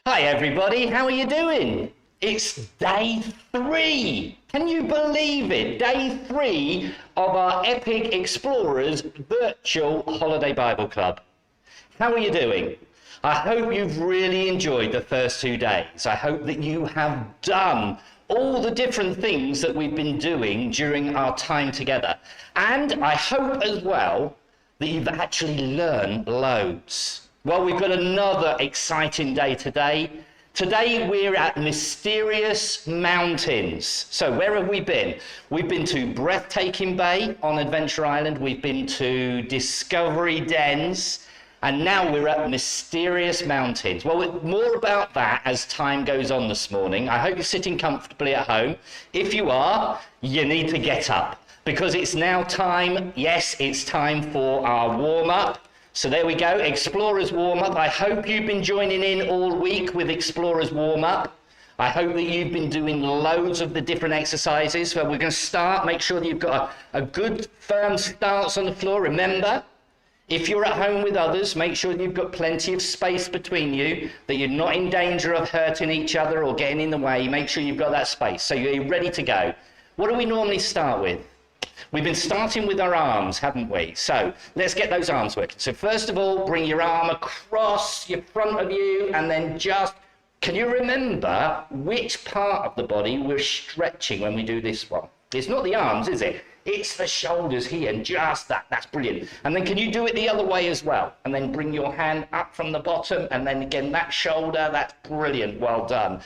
Hi everybody, how are you doing? It's day 3. Can you believe it? Day 3 of our Epic Explorers Virtual Holiday Bible Club. How are you doing? I hope you've really enjoyed the first 2 days. I hope that you have done all the different things that we've been doing during our time together. And I hope as well that you've actually learned loads. Well, we've got another exciting day today. Today we're at Mysterious Mountains. So where have we been? We've been to Breathtaking Bay on Adventure Island. We've been to Discovery Dens. And now we're at Mysterious Mountains. Well, more about that as time goes on this morning. I hope you're sitting comfortably at home. If you are, you need to get up because it's now time. Yes, it's time for our warm-up. So there we go, Explorers Warm-Up. I hope you've been joining in all week with Explorers Warm-Up. I hope that you've been doing loads of the different exercises. So we're going to start. Make sure that you've got a good firm stance on the floor. Remember, if you're at home with others, make sure that you've got plenty of space between you, that you're not in danger of hurting each other or getting in the way. Make sure you've got that space. So you're ready to go. What do we normally start with? We've been starting with our arms, haven't we? So let's get those arms working. So first of all, bring your arm across your front of you and then just, can you remember which part of the body we're stretching when we do this one? It's not the arms, is it? It's the shoulders here and just that. That's brilliant. And then can you do it the other way as well? And then bring your hand up from the bottom and then again that shoulder. That's brilliant. Well done.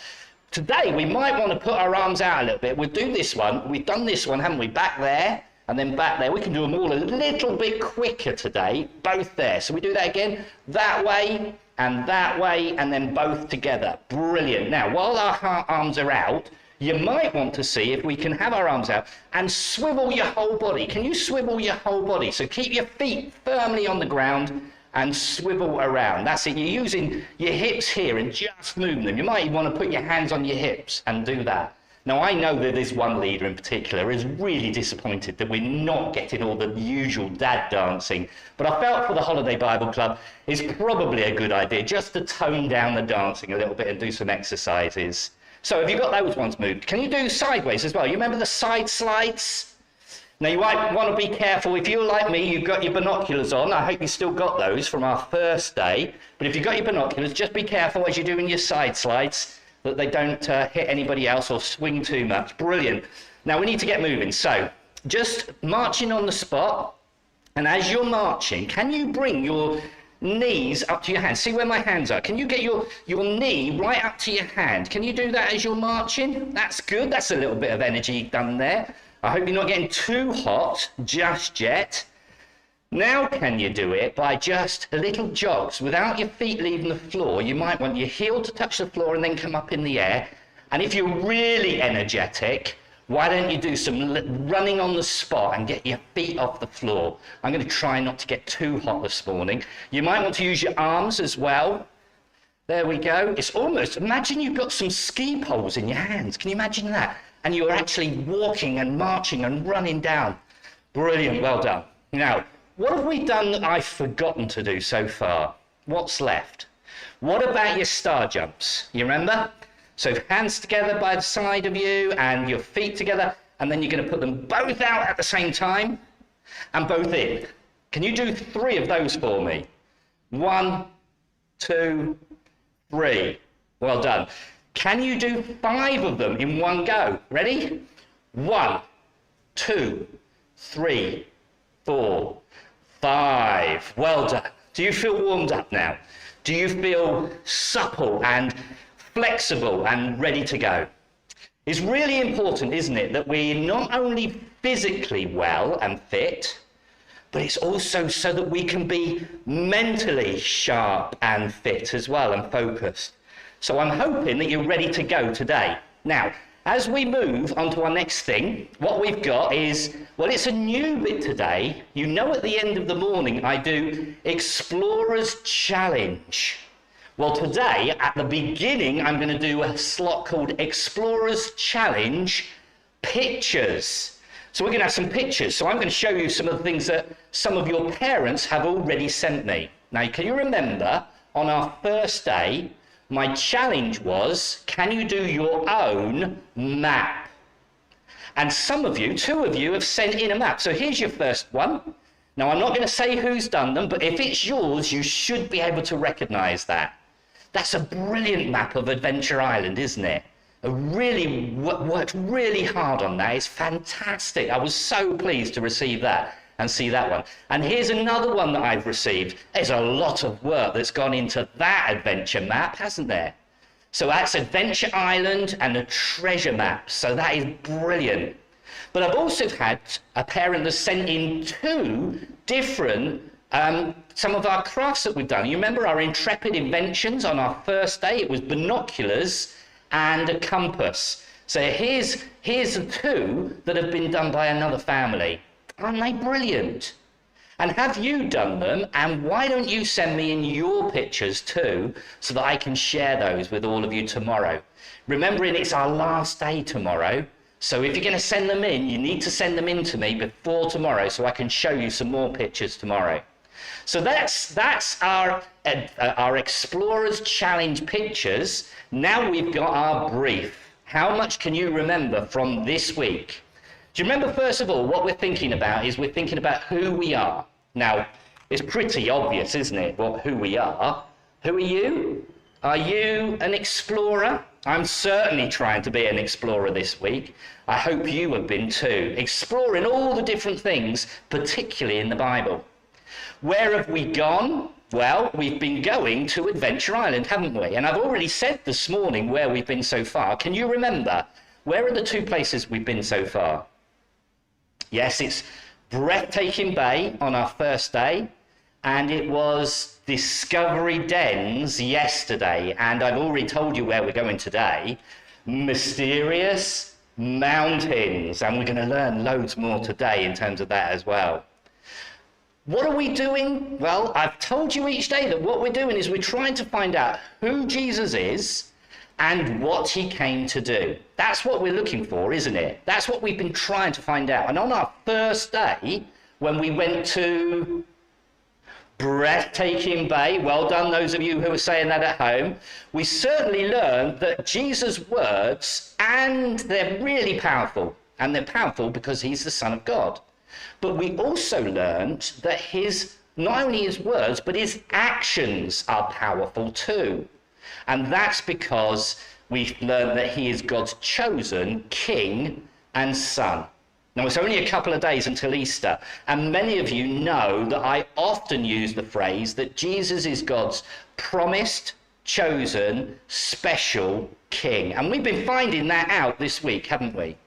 Today, we might want to put our arms out a little bit. We'll do this one. We've done this one, haven't we? Back there and then back there. We can do them all a little bit quicker today, both there. So we do that again, that way, and then both together. Brilliant. Now, while our arms are out, you might want to see if we can have our arms out and swivel your whole body. Can you swivel your whole body? So keep your feet firmly on the ground and swivel around. That's it. You're using your hips here and just move them. You might even want to put your hands on your hips and do that. Now, I know that this one leader in particular is really disappointed that we're not getting all the usual dad dancing, but I felt for the Holiday Bible Club it's probably a good idea just to tone down the dancing a little bit and do some exercises. So have you got those ones moved? Can you do sideways as well? You remember the side slides? Now, you might want to be careful. If you're like me, you've got your binoculars on. I hope you still got those from our first day. But if you've got your binoculars, just be careful as you're doing your side slides that they don't hit anybody else or swing too much. Brilliant. Now, we need to get moving. So just marching on the spot. And as you're marching, can you bring your knees up to your hands? See where my hands are? Can you get your knee right up to your hand? Can you do that as you're marching? That's good. That's a little bit of energy done there. I hope you're not getting too hot just yet. Now can you do it by just little jogs without your feet leaving the floor? You might want your heel to touch the floor and then come up in the air. And if you're really energetic, why don't you do some running on the spot and get your feet off the floor? I'm going to try not to get too hot this morning. You might want to use your arms as well. There we go. It's almost, imagine you've got some ski poles in your hands. Can you imagine that? And you're actually walking and marching and running down. Brilliant, well done. Now, what have we done that I've forgotten to do so far? What's left? What about your star jumps? You remember? So hands together by the side of you and your feet together, and then you're going to put them both out at the same time and both in. Can you do 3 of those for me? 1, 2, 3. Well done. Can you do 5 of them in one go? Ready? 1, 2, 3, 4, 5. Well done. Do you feel warmed up now? Do you feel supple and flexible and ready to go? It's really important, isn't it, that we're not only physically well and fit, but it's also so that we can be mentally sharp and fit as well and focused. So I'm hoping that you're ready to go today. Now, as we move on to our next thing, what we've got is, well, it's a new bit today. You know, at the end of the morning, I do Explorers Challenge. Well, today, at the beginning, I'm going to do a slot called Explorers Challenge Pictures. So we're going to have some pictures. So I'm going to show you some of the things that some of your parents have already sent me. Now, can you remember on our first day, My challenge was, can you do your own map? And some of you, 2 of you, have sent in a map. So here's your first one. Now, I'm not going to say who's done them, but if it's yours, you should be able to recognize that. That's a brilliant map of Adventure Island, isn't it? I really worked really hard on that. It's fantastic. I was so pleased to receive that and see that one. And here's another one that I've received. There's a lot of work that's gone into that adventure map, hasn't there? So that's Adventure Island and a treasure map. So that is brilliant. But I've also had a parent that sent in 2 different some of our crafts that we've done. You remember our intrepid inventions on our first day? It was binoculars and a compass. So here's the 2 that have been done by another family. Aren't they brilliant? And have you done them? And why don't you send me in your pictures too, so that I can share those with all of you tomorrow? Remembering it's our last day tomorrow, so if you're going to send them in, you need to send them in to me before tomorrow, so I can show you some more pictures tomorrow. So that's our Explorers Challenge pictures. Now we've got our brief. How much can you remember from this week? Do you remember, first of all, what we're thinking about is we're thinking about who we are. Now, it's pretty obvious, isn't it, who we are? Who are you? Are you an explorer? I'm certainly trying to be an explorer this week. I hope you have been too, exploring all the different things, particularly in the Bible. Where have we gone? Well, we've been going to Adventure Island, haven't we? And I've already said this morning where we've been so far. Can you remember? Where are the 2 places we've been so far? Yes, it's Breathtaking Bay on our first day, and it was Discovery Dens yesterday. And I've already told you where we're going today. Mysterious Mountains. And we're going to learn loads more today in terms of that as well. What are we doing? Well, I've told you each day that what we're doing is we're trying to find out who Jesus is and what he came to do. That's what we're looking for, isn't it? That's what we've been trying to find out. And on our first day, when we went to Breathtaking Bay, well done those of you who are saying that at home, we certainly learned that Jesus' words, and they're really powerful, and they're powerful because he's the Son of God. But we also learned that not only his words, but his actions are powerful too. And that's because we've learned that he is God's chosen King and Son. Now, it's only a couple of days until Easter, and many of you know that I often use the phrase that Jesus is God's promised, chosen, special King. And we've been finding that out this week, haven't we?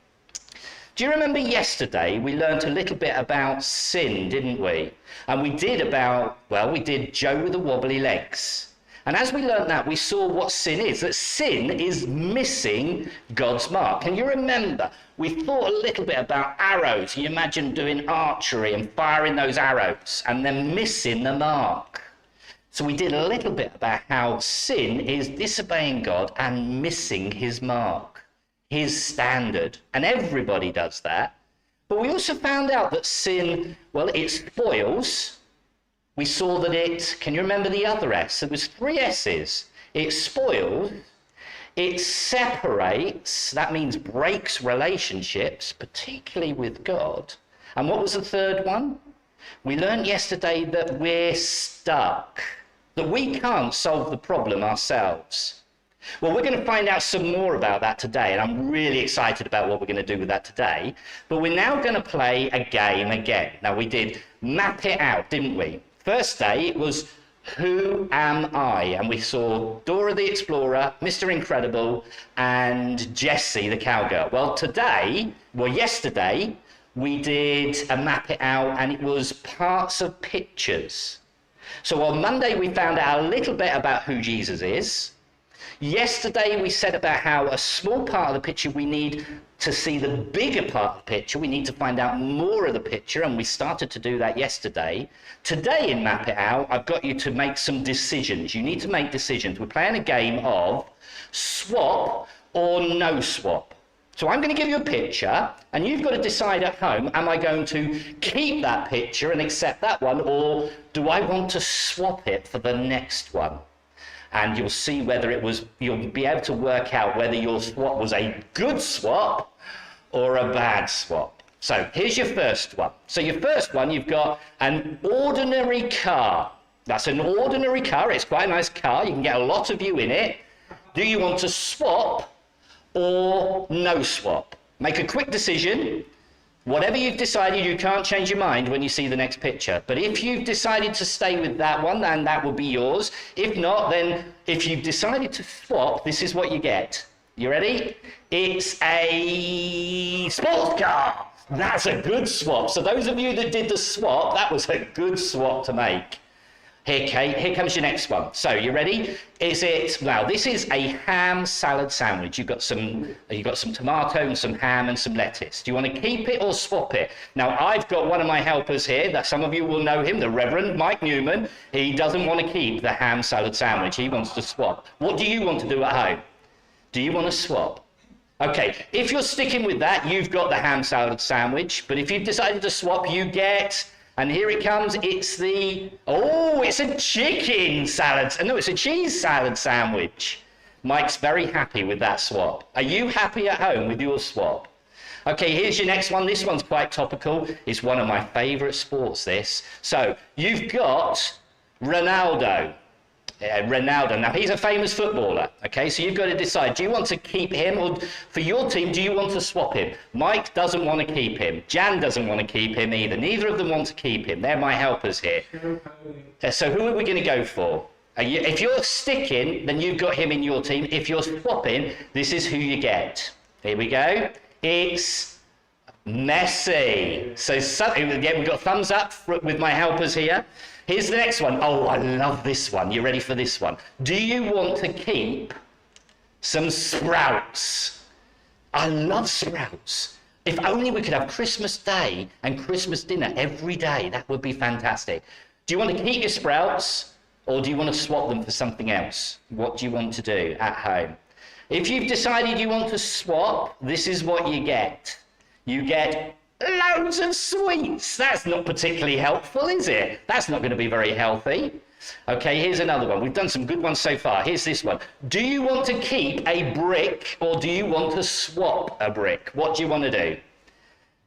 Do you remember yesterday we learned a little bit about sin, didn't we? And we did Joe with the wobbly legs. And as we learned that, we saw what sin is, that sin is missing God's mark. Can you remember? We thought a little bit about arrows. You imagine doing archery and firing those arrows and then missing the mark. So we did a little bit about how sin is disobeying God and missing his mark, his standard. And everybody does that. But we also found out that sin, it spoils. We saw that can you remember the other S? There was 3 S's. It spoils, it separates, that means breaks relationships, particularly with God. And what was the third one? We learned yesterday that we're stuck, that we can't solve the problem ourselves. Well, we're going to find out some more about that today, and I'm really excited about what we're going to do with that today. But we're now going to play a game again. Now, we did Map It Out, didn't we? First day, it was Who Am I? And we saw Dora the Explorer, Mr. Incredible, and Jessie the Cowgirl. Well, yesterday, we did a Map It Out, and it was parts of pictures. So on Monday, we found out a little bit about who Jesus is. Yesterday, we said about how a small part of the picture, we need to see the bigger part of the picture. We need to find out more of the picture, and we started to do that yesterday. Today in Map It Out, I've got you to make some decisions. You need to make decisions. We're playing a game of swap or no swap. So I'm going to give you a picture, and you've got to decide at home, am I going to keep that picture and accept that one, or do I want to swap it for the next one? and you'll see whether you'll be able to work out whether your swap was a good swap or a bad swap. So here's your first one. So your first one, you've got an ordinary car. That's an ordinary car. It's quite a nice car. You can get a lot of you in it. Do you want to swap or no swap? Make a quick decision. Whatever you've decided, you can't change your mind when you see the next picture. But if you've decided to stay with that one, then that will be yours. If not, then if you've decided to swap, this is what you get. You ready? It's a sports car. That's a good swap. So those of you that did the swap, that was a good swap to make. Here, Kate, here comes your next one. So you ready? Well, this is a ham salad sandwich. You've got some tomato and some ham and some lettuce. Do you want to keep it or swap it? Now, I've got one of my helpers here that some of you will know him, the Reverend Mike Newman. He doesn't want to keep the ham salad sandwich. He wants to swap. What do you want to do at home? Do you want to swap? Okay, if you're sticking with that, you've got the ham salad sandwich. But if you've decided to swap, you get, and here it comes, it's a chicken salad. No, it's a cheese salad sandwich. Mike's very happy with that swap. Are you happy at home with your swap? Okay, here's your next one. This one's quite topical. It's one of my favorite sports, this. So you've got Ronaldo. Ronaldo. Now, he's a famous footballer, okay? So you've got to decide, do you want to keep him, or for your team, do you want to swap him? Mike doesn't want to keep him. Jan doesn't want to keep him either. Neither of them want to keep him. They're my helpers here. So who are we going to go for? If you're sticking, then you've got him in your team. If you're swapping, this is who you get. Here we go. It's Messi. So yeah, we've got thumbs up with my helpers here. Here's the next one. Oh, I love this one. You ready for this one? Do you want to keep some sprouts? I love sprouts. If only we could have Christmas Day and Christmas dinner every day, that would be fantastic. Do you want to keep your sprouts, or do you want to swap them for something else? What do you want to do at home? If you've decided you want to swap, this is what you get. You get loads of sweets. That's not particularly helpful, is it? That's not going to be very healthy. Okay, here's another one. We've done some good ones so far. Here's this one. Do you want to keep a brick, or do you want to swap a brick? What do you want to do?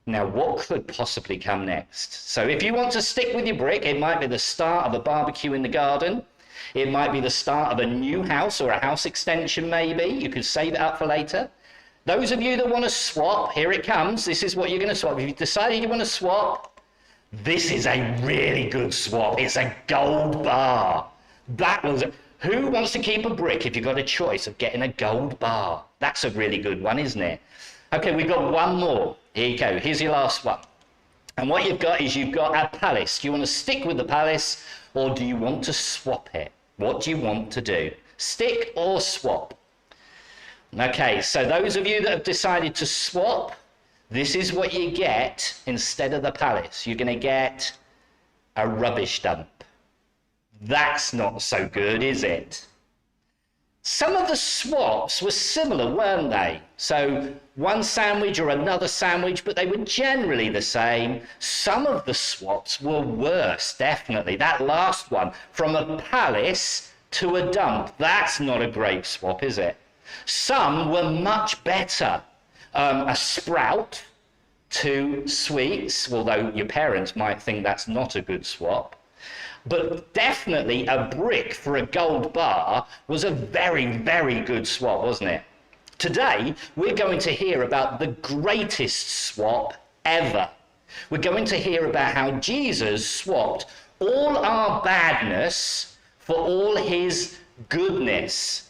Now, what could possibly come next? So if you want to stick with your brick, it might be the start of a barbecue in the garden. It might be the start of a new house or a house extension, maybe. You could save it up for later. Those of you that want to swap, here it comes. This is what you're going to swap. If you've decided you want to swap, this is a really good swap. It's a gold bar. Who wants to keep a brick if you've got a choice of getting a gold bar? That's a really good one, isn't it? Okay, we've got one more. Here you go. Here's your last one. And what you've got is you've got a palace. Do you want to stick with the palace, or do you want to swap it? What do you want to do? Stick or swap? Okay, so those of you that have decided to swap, this is what you get instead of the palace. You're going to get a rubbish dump. That's not so good, is it? Some of the swaps were similar, weren't they? So one sandwich or another sandwich, but they were generally the same. Some of the swaps were worse, definitely. That last one, from a palace to a dump, that's not a great swap, is it? Some were much better. A sprout to sweets, although your parents might think that's not a good swap. But definitely a brick for a gold bar was a very, very good swap, wasn't it? Today, we're going to hear about the greatest swap ever. We're going to hear about how Jesus swapped all our badness for all his goodness.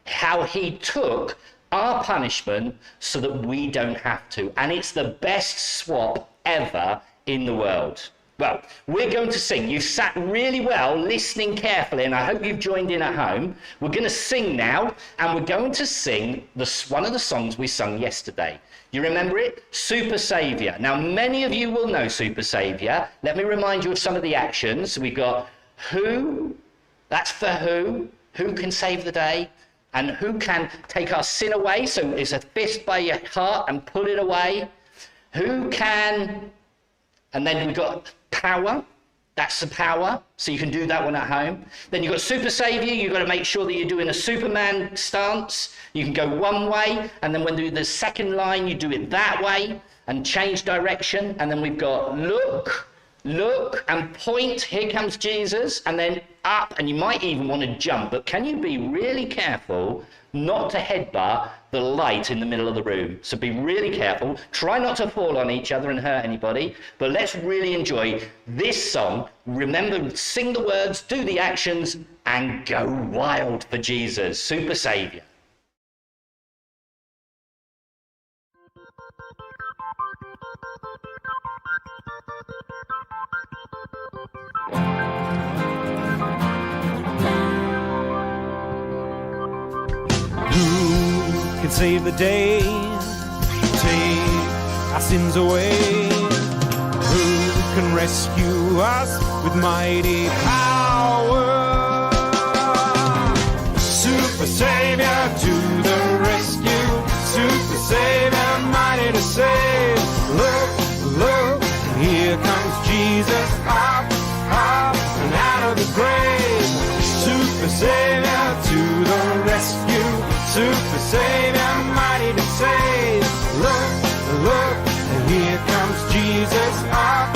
How he took our punishment so that we don't have to. And it's the best swap ever in the world. Well, we're going to sing. You've sat really well, listening carefully, and I hope you've joined in at home. We're going to sing now, and we're going to sing one of the songs we sung yesterday. You remember it? Super Saviour. Now, many of you will know Super Saviour. Let me remind you of some of the actions. We've got who, that's for who can save the day, and who can take our sin away. So it's a fist by your heart and pull it away. Who can, and then we've got power. That's the power. So you can do that one at home. Then you've got super savior. You've got to make sure that you're doing a Superman stance. You can go one way, and then when you do the second line, you do it that way and change direction. And then we've got look, and point. Here comes Jesus, and then up, and you might even want to jump. But can you be really careful not to headbutt the light in the middle of the room? So be really careful. Try not to fall on each other and hurt anybody. But let's really enjoy this song. Remember, sing the words, do the actions, and go wild for Jesus, super savior. Who can save the day, take our sins away? Who can rescue us with mighty power? Super Savior to the rescue, Super Savior mighty to save. Look, here comes Jesus, up, and out of the grave. Super Savior to the rescue, Super Savior, mighty to save. Look, and here comes Jesus, up,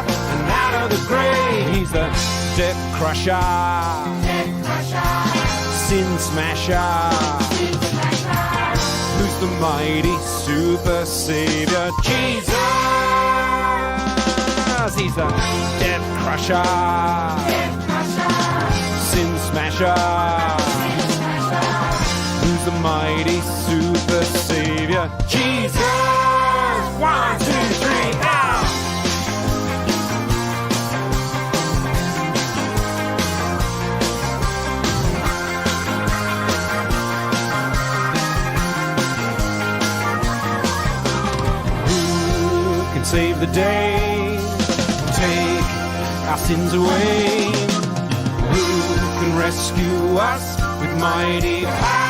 and out of the grave. He's the death crusher, sin smasher. Who's the mighty super savior? Jesus. He's the death crusher, sin smasher. Who's the mighty super savior? Jesus! 1, 2, 3, out! Who can save the day? Take our sins away? Who can rescue us with mighty power?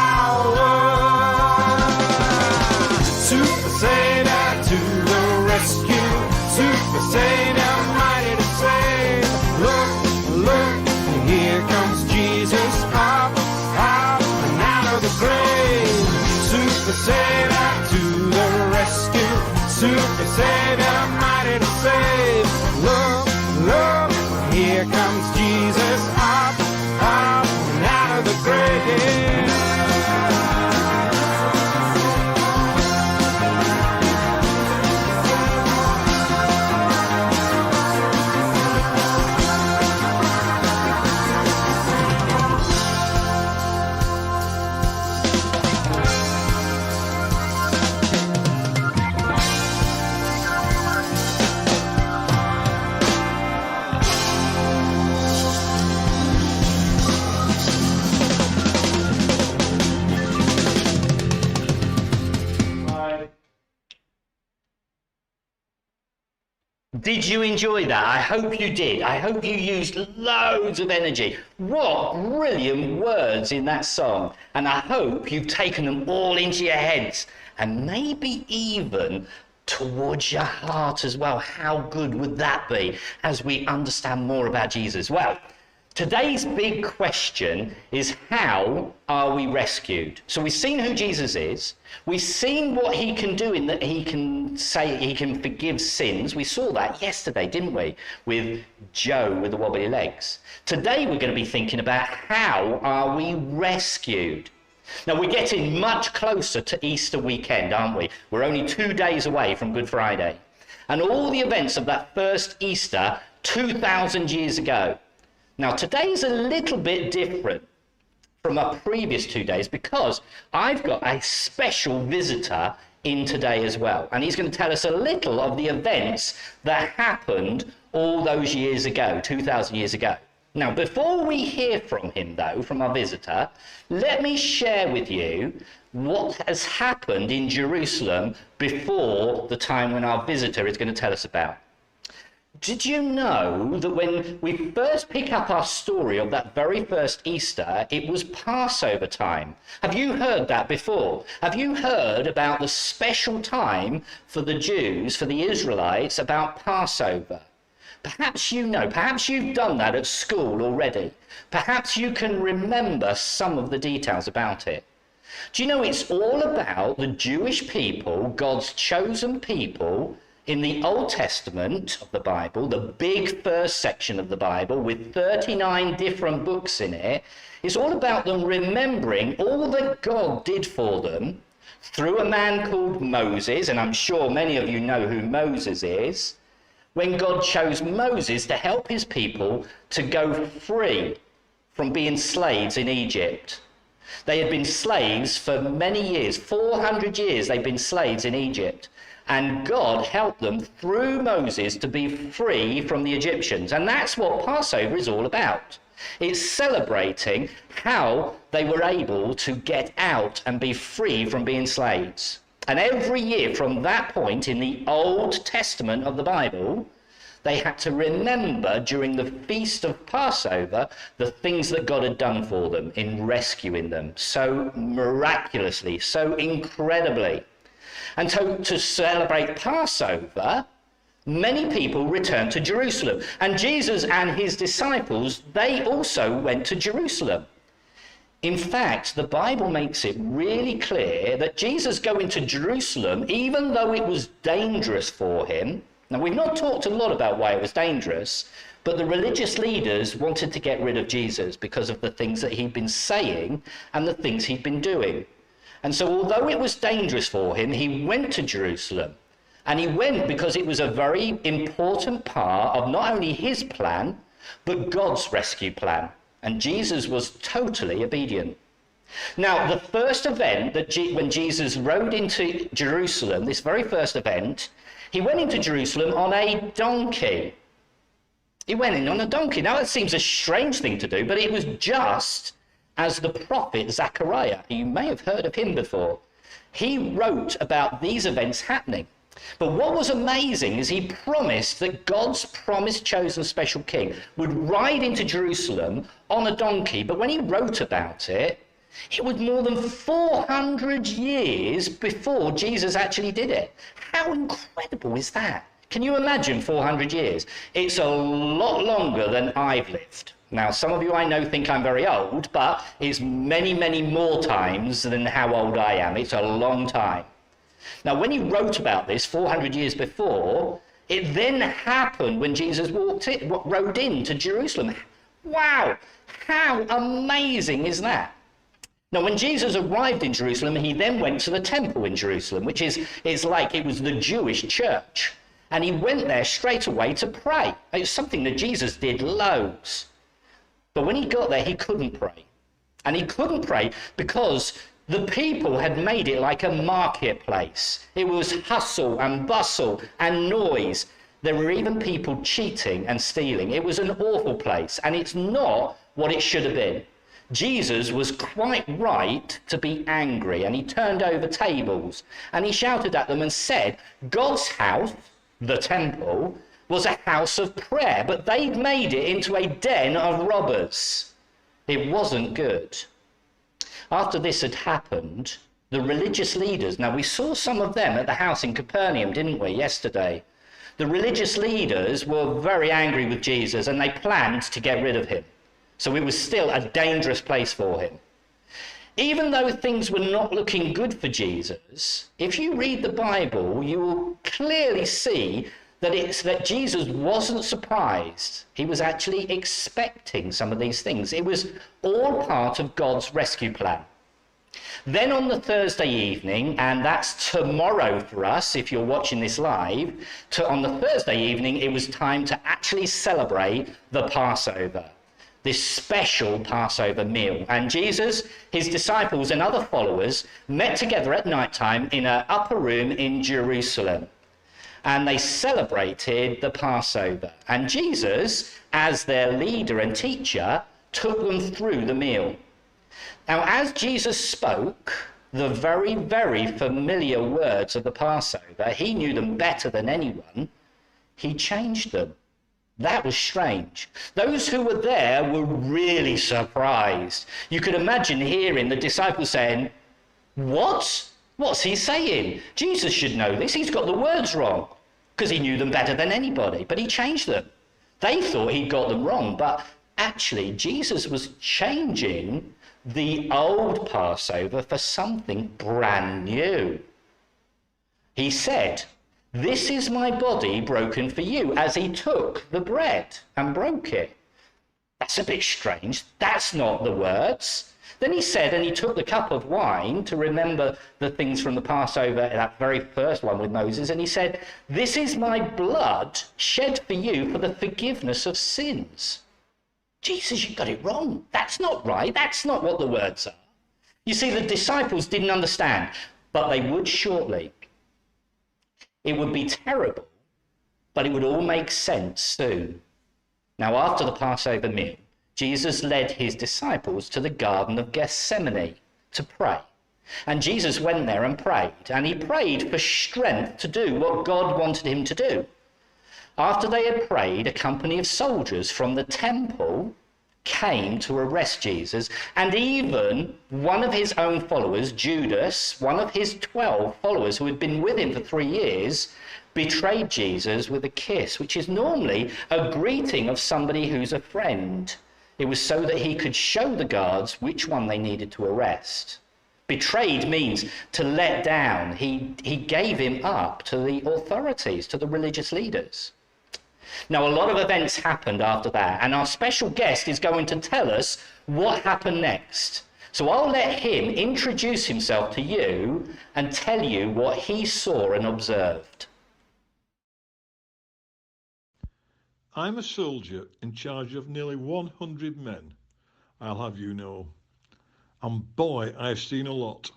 Super Savior to the rescue, Super Savior mighty to save. Look, here comes Jesus, up, and out of the grave. Super Savior to the rescue, Super Savior mighty to save. Look, here comes Jesus, up, and out of the grave. Did you enjoy that? I hope you did. I hope you used loads of energy. What brilliant words in that song. And I hope you've taken them all into your heads and maybe even towards your heart as well. How good would that be as we understand more about Jesus? Well, today's big question is, how are we rescued? So we've seen who Jesus is. We've seen what he can do in that he can say he can forgive sins. We saw that yesterday, didn't we? With Joe with the wobbly legs. Today we're going to be thinking about, how are we rescued? Now we're getting much closer to Easter weekend, aren't we? We're only 2 days away from Good Friday. And all the events of that first Easter 2,000 years ago. Now today's a little bit different from our previous 2 days because I've got a special visitor in today as well. And he's going to tell us a little of the events that happened all those years ago, 2,000 years ago. Now, before we hear from him, though, from our visitor, let me share with you what has happened in Jerusalem before the time when our visitor is going to tell us about. Did you know that when we first pick up our story of that very first Easter, it was Passover time? Have you heard that before? Have you heard about the special time for the Jews, for the Israelites, about Passover? Perhaps you know, perhaps you've done that at school already. Perhaps you can remember some of the details about it. Do you know it's all about the Jewish people, God's chosen people in the Old Testament of the Bible, the big first section of the Bible with 39 different books in it. It's all about them remembering all that God did for them through a man called Moses, and I'm sure many of you know who Moses is, when God chose Moses to help his people to go free from being slaves in Egypt. They had been slaves for many years, 400 years they'd been slaves in Egypt. And God helped them through Moses to be free from the Egyptians. And that's what Passover is all about. It's celebrating how they were able to get out and be free from being slaves. And every year from that point in the Old Testament of the Bible, they had to remember during the feast of Passover the things that God had done for them in rescuing them so miraculously, so incredibly. And so to celebrate Passover, many people returned to Jerusalem. And Jesus and his disciples, they also went to Jerusalem. In fact, the Bible makes it really clear that Jesus going to Jerusalem, even though it was dangerous for him. Now, we've not talked a lot about why it was dangerous, but the religious leaders wanted to get rid of Jesus because of the things that he'd been saying and the things he'd been doing. And so although it was dangerous for him, he went to Jerusalem. And he went because it was a very important part of not only his plan, but God's rescue plan. And Jesus was totally obedient. Now, the first event that when Jesus rode into Jerusalem, this very first event, he went into Jerusalem on a donkey. He went in on a donkey. Now, that seems a strange thing to do, but it was just as the prophet Zechariah, you may have heard of him before, he wrote about these events happening. But what was amazing is he promised that God's promised chosen special king would ride into Jerusalem on a donkey. But when he wrote about it, it was more than 400 years before Jesus actually did it. How incredible is that? Can you imagine 400 years? It's a lot longer than I've lived. Now, some of you I know think I'm very old, but it's many, many more times than how old I am. It's a long time. Now, when he wrote about this 400 years before, it then happened when Jesus rode into Jerusalem. Wow, how amazing is that? Now, when Jesus arrived in Jerusalem, he then went to the temple in Jerusalem, which is like it was the Jewish church. And he went there straight away to pray. It was something that Jesus did loads. But when he got there, he couldn't pray. And he couldn't pray because the people had made it like a marketplace. It was hustle and bustle and noise. There were even people cheating and stealing. It was an awful place, and it's not what it should have been. Jesus was quite right to be angry, and he turned over tables, and he shouted at them and said, God's house, the temple, was a house of prayer, but they'd made it into a den of robbers. It wasn't good. After this had happened, the religious leaders, now we saw some of them at the house in Capernaum, didn't we, yesterday? The religious leaders were very angry with Jesus and they planned to get rid of him. So it was still a dangerous place for him. Even though things were not looking good for Jesus, if you read the Bible, you will clearly see that Jesus wasn't surprised. He was actually expecting some of these things. It was all part of God's rescue plan. Then on the Thursday evening, and that's tomorrow for us if you're watching this live, on the Thursday evening it was time to actually celebrate the Passover, this special Passover meal. And Jesus, his disciples and other followers met together at night time in an upper room in Jerusalem. And they celebrated the Passover. And Jesus, as their leader and teacher, took them through the meal. Now, as Jesus spoke the very, very familiar words of the Passover, he knew them better than anyone, he changed them. That was strange. Those who were there were really surprised. You could imagine hearing the disciples saying, "What? What's he saying? Jesus should know this. He's got the words wrong," because he knew them better than anybody, but he changed them. They thought he'd got them wrong, but actually Jesus was changing the old Passover for something brand new. He said, "This is my body broken for you," as he took the bread and broke it. That's a bit strange. That's not the words. Then he said, and he took the cup of wine to remember the things from the Passover, that very first one with Moses, and he said, "This is my blood shed for you for the forgiveness of sins." Jesus, you got it wrong. That's not right. That's not what the words are. You see, the disciples didn't understand, but they would shortly. It would be terrible, but it would all make sense soon. Now, after the Passover meal, Jesus led his disciples to the Garden of Gethsemane to pray. And Jesus went there and prayed. And he prayed for strength to do what God wanted him to do. After they had prayed, a company of soldiers from the temple came to arrest Jesus. And even one of his own followers, Judas, one of his 12 followers who had been with him for 3 years, betrayed Jesus with a kiss, which is normally a greeting of somebody who's a friend. It was so that he could show the guards which one they needed to arrest. Betrayed means to let down. He gave him up to the authorities, to the religious leaders. Now, a lot of events happened after that, and our special guest is going to tell us what happened next. So I'll let him introduce himself to you and tell you what he saw and observed. I'm a soldier in charge of nearly 100 men, I'll have you know. And boy, I've seen a lot.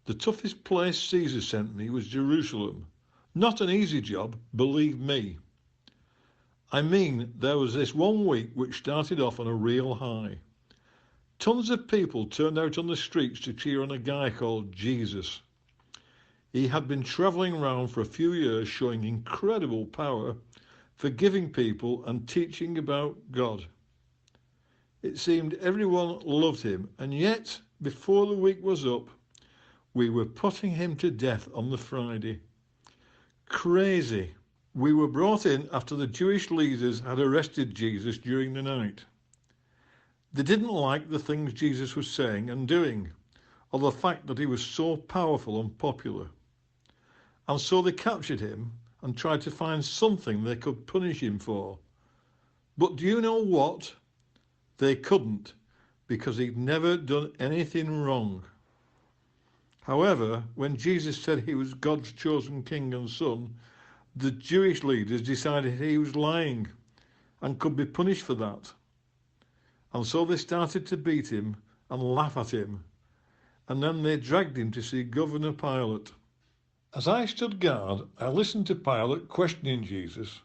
The toughest place Caesar sent me was Jerusalem. Not an easy job, believe me. I mean, there was this one week which started off on a real high. Tons of people turned out on the streets to cheer on a guy called Jesus. He had been travelling around for a few years showing incredible power, forgiving people and teaching about God. It seemed everyone loved him, and yet, before the week was up, we were putting him to death on the Friday. Crazy. We were brought in after the Jewish leaders had arrested Jesus during the night. They didn't like the things Jesus was saying and doing, or the fact that he was so powerful and popular. And so they captured him and tried to find something they could punish him for. But do you know what? They couldn't, because he'd never done anything wrong. However, when Jesus said he was God's chosen king and son, the Jewish leaders decided he was lying and could be punished for that. And so they started to beat him and laugh at him. And then they dragged him to see Governor Pilate. As I stood guard, I listened to Pilate questioning Jesus,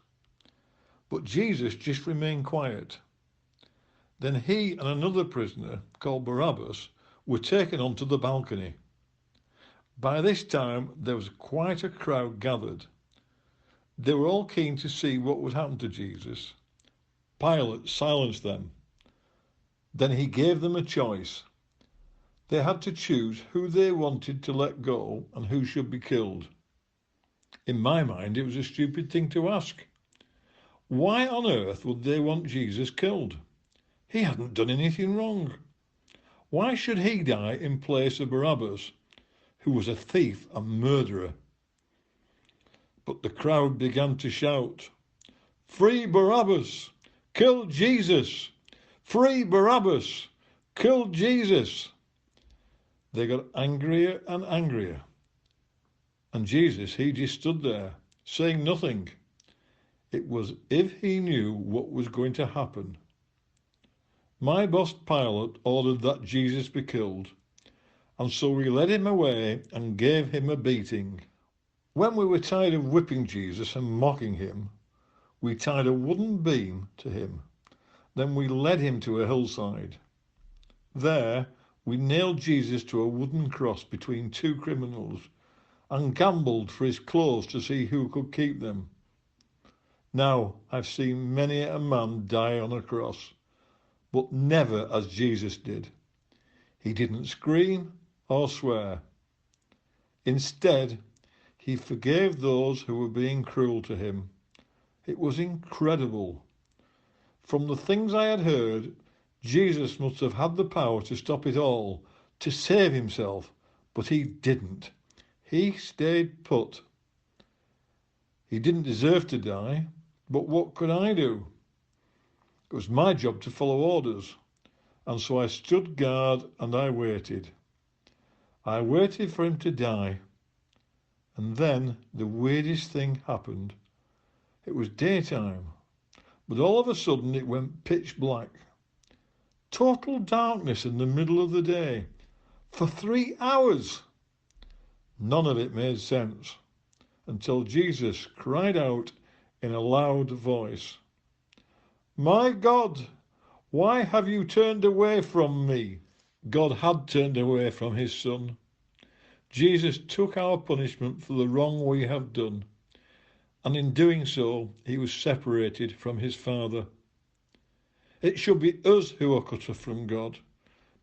but Jesus just remained quiet. Then he and another prisoner, called Barabbas, were taken onto the balcony. By this time, there was quite a crowd gathered. They were all keen to see what would happen to Jesus. Pilate silenced them. Then he gave them a choice. They had to choose who they wanted to let go and who should be killed. In my mind, it was a stupid thing to ask. Why on earth would they want Jesus killed? He hadn't done anything wrong. Why should he die in place of Barabbas, who was a thief and murderer? But the crowd began to shout, "Free Barabbas! Kill Jesus! Free Barabbas! Kill Jesus!" They got angrier and angrier. And Jesus, he just stood there, saying nothing. It was as if he knew what was going to happen. My boss Pilate ordered that Jesus be killed, and so we led him away and gave him a beating. When we were tired of whipping Jesus and mocking him, we tied a wooden beam to him. Then we led him to a hillside. There, we nailed Jesus to a wooden cross between two criminals and gambled for his clothes to see who could keep them. Now, I've seen many a man die on a cross, but never as Jesus did. He didn't scream or swear. Instead, he forgave those who were being cruel to him. It was incredible. From the things I had heard, Jesus must have had the power to stop it all, to save himself, but he didn't. He stayed put. He didn't deserve to die, but what could I do? It was my job to follow orders, and so I stood guard and I waited. I waited for him to die, and then the weirdest thing happened. It was daytime, but all of a sudden it went pitch black. Total darkness in the middle of the day, for 3 hours. None of it made sense, until Jesus cried out in a loud voice, "My God, why have you turned away from me?" God had turned away from his son. Jesus took our punishment for the wrong we have done, and in doing so, he was separated from his Father. It should be us who are cut off from God,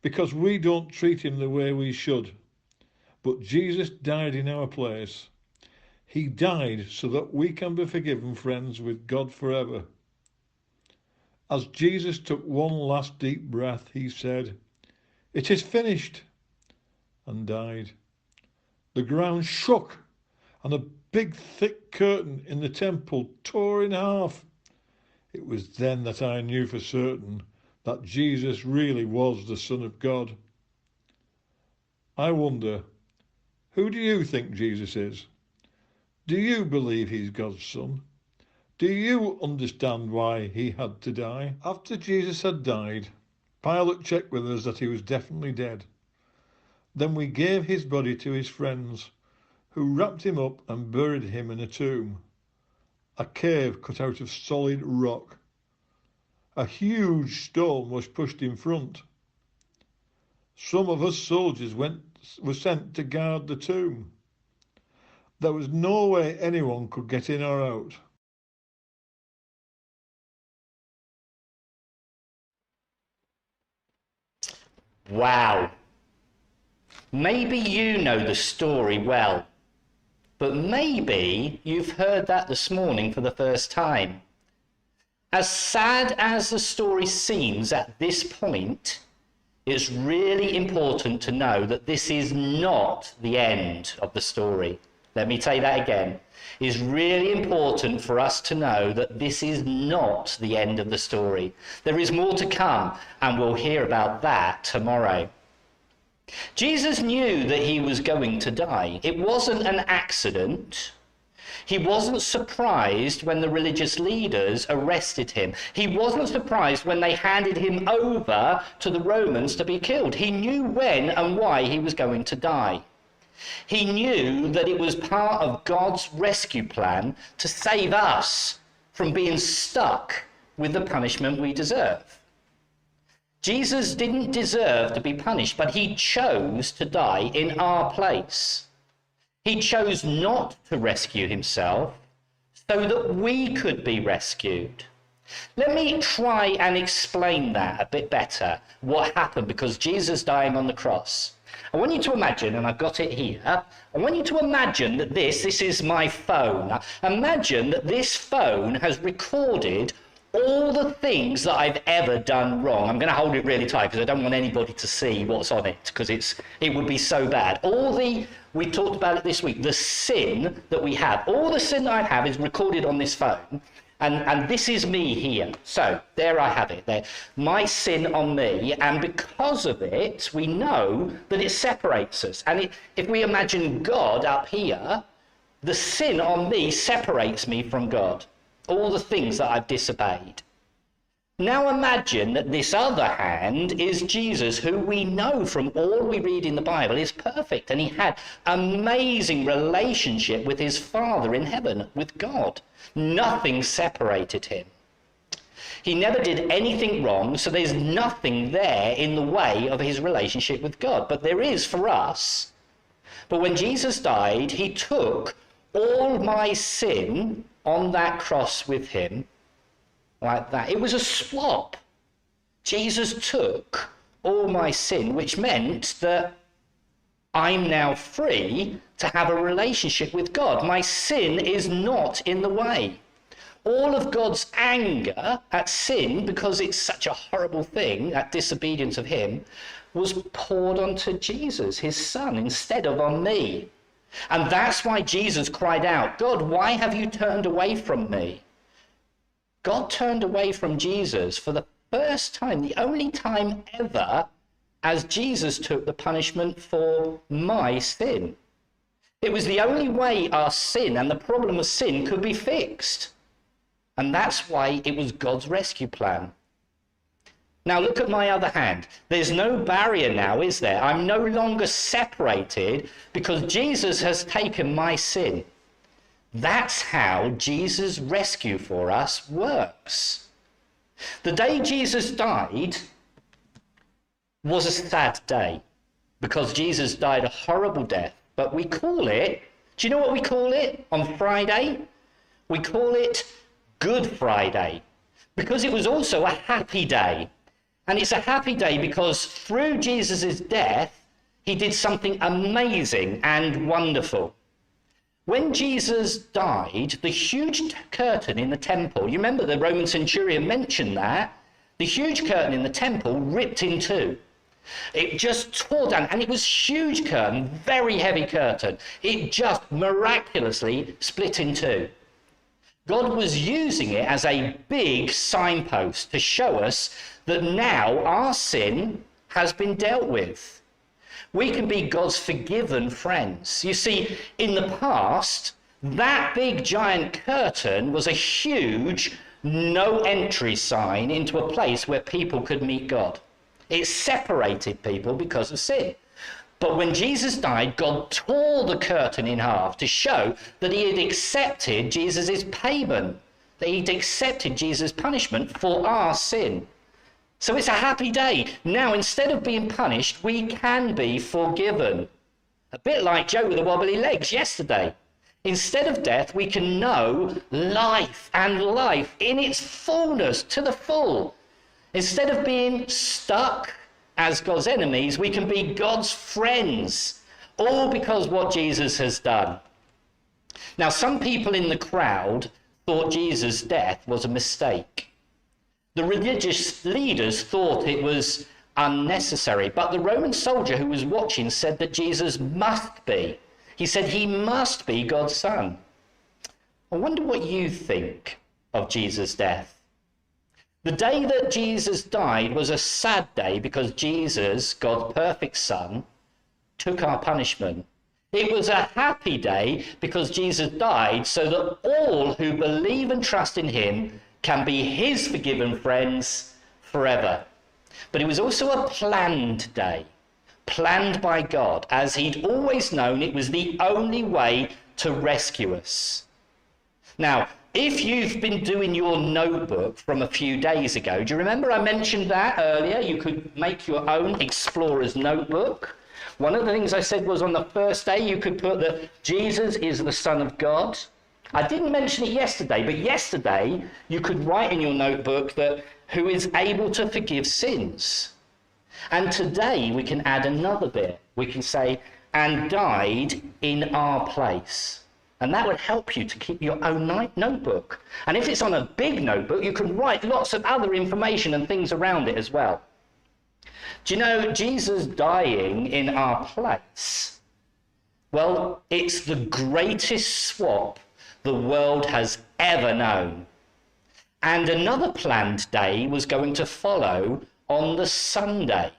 because we don't treat him the way we should. But Jesus died in our place. He died so that we can be forgiven friends with God forever. As Jesus took one last deep breath, he said, "It is finished," and died. The ground shook, and a big thick curtain in the temple tore in half. It was then that I knew for certain that Jesus really was the Son of God. I wonder, who do you think Jesus is? Do you believe he's God's son? Do you understand why he had to die? After Jesus had died, Pilate checked with us that he was definitely dead. Then we gave his body to his friends, who wrapped him up and buried him in a tomb, a cave cut out of solid rock. A huge stone was pushed in front. Some of us soldiers were sent to guard the tomb. There was no way anyone could get in or out. Wow. Maybe you know the story well, but maybe you've heard that this morning for the first time. As sad as the story seems at this point, it's really important to know that this is not the end of the story. Let me say that again. It's really important for us to know that this is not the end of the story. There is more to come, and we'll hear about that tomorrow. Jesus knew that he was going to die. It wasn't an accident. He wasn't surprised when the religious leaders arrested him. He wasn't surprised when they handed him over to the Romans to be killed. He knew when and why he was going to die. He knew that it was part of God's rescue plan to save us from being stuck with the punishment we deserve. Jesus didn't deserve to be punished, but he chose to die in our place. He chose not to rescue himself so that we could be rescued. Let me try and explain that a bit better, what happened because Jesus dying on the cross. I want you to imagine, and I've got it here, I want you to imagine that this is my phone. Imagine that this phone has recorded all the things that I've ever done wrong. I'm going to hold it really tight because I don't want anybody to see what's on it because it would be so bad. We talked about it this week, the sin that we have. All the sin that I have is recorded on this phone. And this is me here. So there I have it there. My sin on me. And because of it, we know that it separates us. And if we imagine God up here, the sin on me separates me from God. All the things that I've disobeyed. Now imagine that this other hand is Jesus, who we know from all we read in the Bible is perfect. And he had amazing relationship with his Father in heaven, with God. Nothing separated him. He never did anything wrong, so there's nothing there in the way of his relationship with God. But there is for us. But when Jesus died, he took all my sin on that cross with him, like that. It was a swap. Jesus took all my sin, which meant that I'm now free to have a relationship with God. My sin is not in the way. all of God's anger at sin, because it's such a horrible thing, that disobedience of him, was poured onto Jesus, his son, instead of on me. And that's why Jesus cried out, God, why have you turned away from me? God turned away from Jesus for the first time, the only time ever, as Jesus took the punishment for my sin. It was the only way our sin and the problem of sin could be fixed. And that's why it was God's rescue plan. Now look at my other hand. There's no barrier now, is there? I'm no longer separated because Jesus has taken my sin. That's how Jesus' rescue for us works. The day Jesus died was a sad day because Jesus died a horrible death. But we call it, do you know what we call it on Friday? We call it Good Friday, because it was also a happy day. And it's a happy day because through Jesus' death, he did something amazing and wonderful. When Jesus died, the huge curtain in the temple, you remember the Roman centurion mentioned that, the huge curtain in the temple ripped in two. It just tore down, and it was huge curtain, very heavy curtain. It just miraculously split in two. God was using it as a big signpost to show us that now our sin has been dealt with. We can be God's forgiven friends. You see, in the past, that big giant curtain was a huge no entry sign into a place where people could meet God. It separated people because of sin. But when Jesus died, God tore the curtain in half to show that he had accepted Jesus' payment, that he'd accepted Jesus' punishment for our sin. So it's a happy day. Now, instead of being punished, we can be forgiven. A bit like Joe with the wobbly legs yesterday. Instead of death, we can know life, and life in its fullness, to the full. Instead of being stuck as God's enemies, we can be God's friends, all because what Jesus has done. Now, some people in the crowd thought Jesus' death was a mistake. The religious leaders thought it was unnecessary, but the Roman soldier who was watching said that Jesus must be. He said he must be God's son. I wonder what you think of Jesus' death. The day that Jesus died was a sad day because Jesus, God's perfect son, took our punishment. It was a happy day because Jesus died so that all who believe and trust in him can be his forgiven friends forever. But it was also a planned day, planned by God, as he'd always known it was the only way to rescue us. Now, if you've been doing your notebook from a few days ago, do you remember I mentioned that earlier? You could make your own explorer's notebook. One of the things I said was on the first day you could put that Jesus is the Son of God. I didn't mention it yesterday, but yesterday you could write in your notebook that who is able to forgive sins. And today we can add another bit. We can say, and died in our place. And that would help you to keep your own notebook. And if it's on a big notebook, you can write lots of other information and things around it as well. Do you know Jesus dying in our place? Well, it's the greatest swap the world has ever known. And another planned day was going to follow on the Sunday,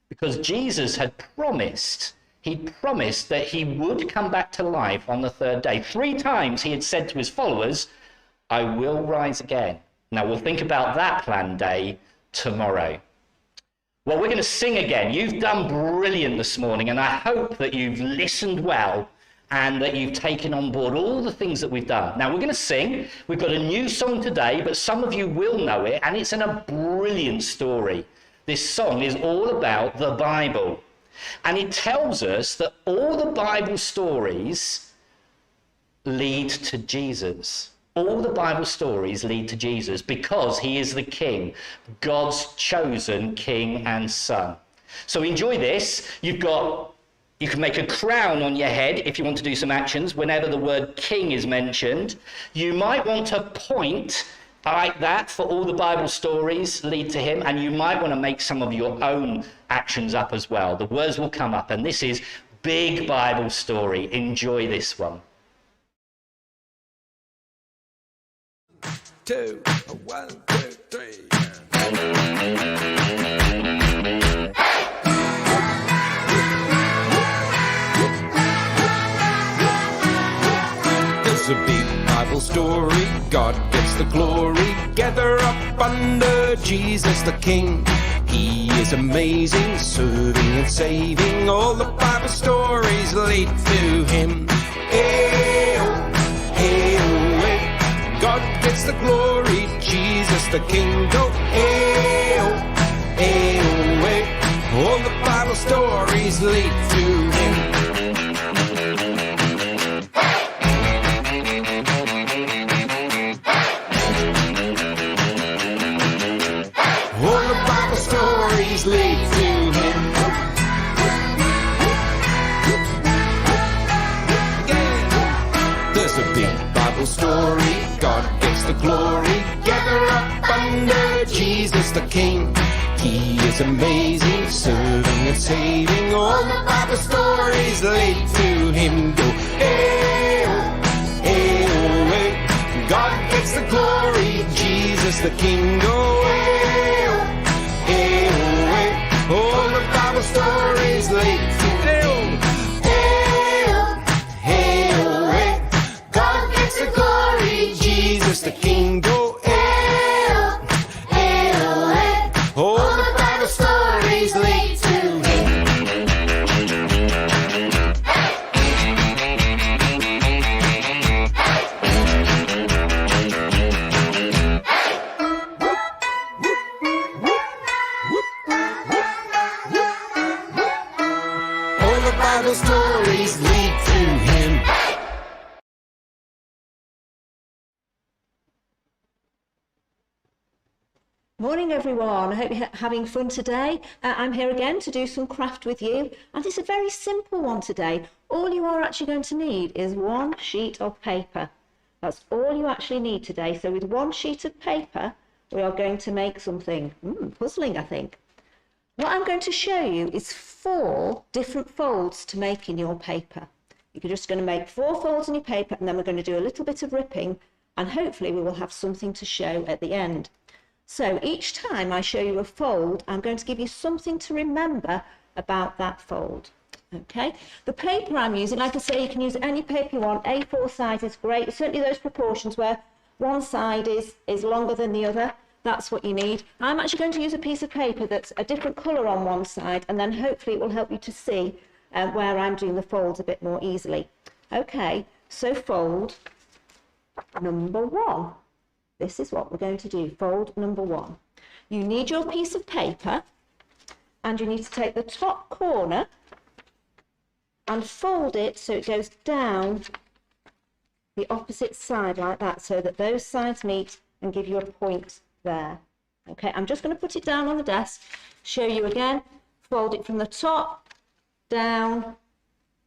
because Jesus had promised. He promised that he would come back to life on the third day. 3 times he had said to his followers, I will rise again. Now we'll think about that planned day tomorrow. Well, we're going to sing again. You've done brilliant this morning, and I hope that you've listened well and that you've taken on board all the things that we've done. Now we're going to sing. We've got a new song today, but some of you will know it, and it's in a brilliant story. This song is all about the Bible. And it tells us that all the Bible stories lead to Jesus. All the Bible stories lead to Jesus because he is the King, God's chosen King and Son. So enjoy this. You've got You can make a crown on your head if you want to do some actions whenever the word king is mentioned. You might want to point like that for all the Bible stories lead to him, and you might want to make some of your own actions up as well. The words will come up, and this is big Bible story. Enjoy this one. 2, 1, 2, 3. There's a big Bible story, God gets the glory. Gather up under Jesus the King. He is amazing, serving and saving. All the Bible stories lead to him. Hey-oh, hey-oh, hey. God gets the glory, Jesus the King. Go, hey-oh, hey-oh, hey. All the Bible stories lead to him. Stories lead to him. There's a big Bible story, God gets the glory. Gather up under Jesus the King. He is amazing, serving and saving. All the Bible stories lead to him. Go, hey-oh, hey-oh, hey. God gets the glory, Jesus the King. Go, hey-oh, hey-oh, hey. All the Bible stories lead to him. Hey-oh, hey-oh, hey. God gets the glory, Jesus the King. Go, hey-oh, hey-oh, hey. All the Bible stories lead to him. All the Bible stories lead to him. Morning everyone, I hope you're having fun today. I'm here again to do some craft with you, and it's a very simple one today. All you are actually going to need is one sheet of paper. That's all you actually need today. So with one sheet of paper we are going to make something puzzling, I think. What I'm going to show you is 4 different folds to make in your paper. You're just going to make 4 folds in your paper, and then we're going to do a little bit of ripping, and hopefully we will have something to show at the end. So each time I show you a fold, I'm going to give you something to remember about that fold. Okay, the paper I'm using, like I say, you can use any paper you want. A4 size is great, certainly those proportions where one side is longer than the other. That's what you need. I'm actually going to use a piece of paper that's a different colour on one side, and then hopefully it will help you to see where I'm doing the folds a bit more easily. Okay, so fold number 1. This is what we're going to do, fold number 1. You need your piece of paper, and you need to take the top corner and fold it so it goes down the opposite side like that, so that those sides meet and give you a point there. Okay, I'm just going to put it down on the desk, show you again. Fold it from the top down.